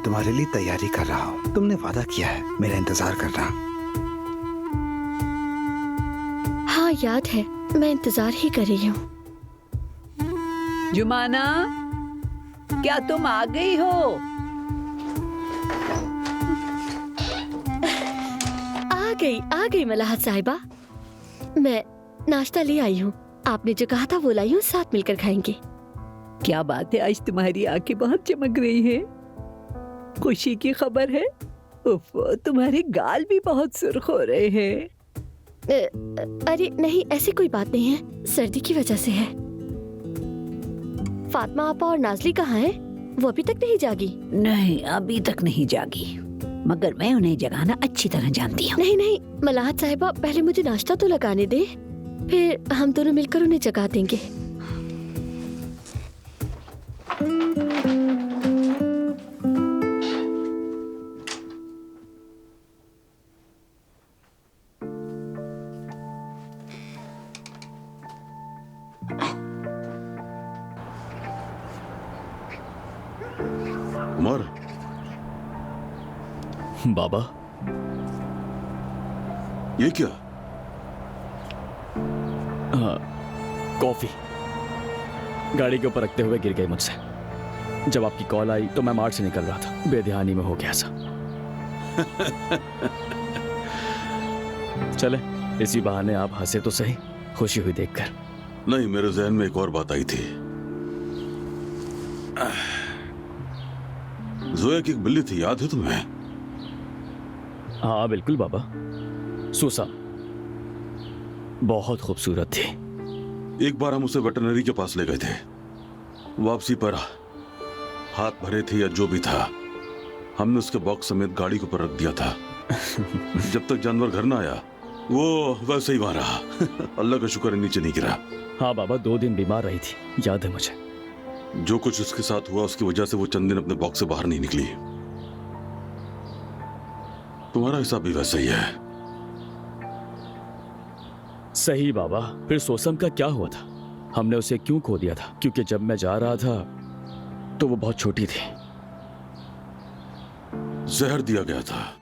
तुम्हारे लिए तैयारी कर रहा हूँ। तुमने वादा किया है, मेरा इंतजार करना। हाँ याद है, मैं इंतजार ही कर रही हूँ। जुमाना, क्या तुम आ गई हो? आ गई मलाहत साहिबा। मैं नाश्ता ले आई हूँ। आपने जो कहा था वो लाई हूँ, साथ मिलकर खाएंगे। क्या बात है, आज तुम्हारी आंखें बहुत चमक रही हैं। खुशी की खबर है? उफ, तुम्हारे गाल भी बहुत सुर्ख हो रहे हैं। अरे नहीं, ऐसी कोई बात नहीं है, सर्दी की वजह से है। फातिमा आपा और नाजली कहाँ हैं? वो अभी तक नहीं जागी? नहीं, अभी तक नहीं जागी, मगर मैं उन्हें जगाना अच्छी तरह जानती हूँ। नहीं नहीं मलाहत साहिबा, पहले मुझे नाश्ता तो लगाने दे, फिर हम दोनों मिलकर उन्हें जगा देंगे। उमर, बाबा, ये क्या? हाँ, कॉफी गाड़ी के ऊपर रखते हुए गिर गई मुझसे। जब आपकी कॉल आई तो मैं मार्ट से निकल रहा था, बेध्यानी में हो गया सा। चले, इसी बहाने आप हंसे तो सही, खुशी हुई देखकर। नहीं, मेरे जहन में एक और बात आई थी। जोया की एक बिल्ली थी, याद है तुम्हें? हाँ बिल्कुल बाबा, सूसा, बहुत खूबसूरत थी। एक बार हम उसे वेटरनरी के पास ले गए थे। वापसी पर हाथ भरे थे या जो भी था, हमने उसके बॉक्स समेत गाड़ी के ऊपर रख दिया था। जब तक जानवर घर ना आया, वो वैसे ही वहां रहा। अल्लाह का शुक्र है नीचे नहीं गिरा। हाँ बाबा, 2 दिन बीमार रही थी, याद है मुझे। जो कुछ उसके साथ हुआ उसकी वजह से वो चंद दिन अपने बॉक्स से बाहर नहीं निकली। तुम्हारा हिसाब भी वैसा ही है। सही बाबा, फिर सोसम का क्या हुआ था? हमने उसे क्यों खो दिया था? क्योंकि जब मैं जा रहा था तो वो बहुत छोटी थी। जहर दिया गया था।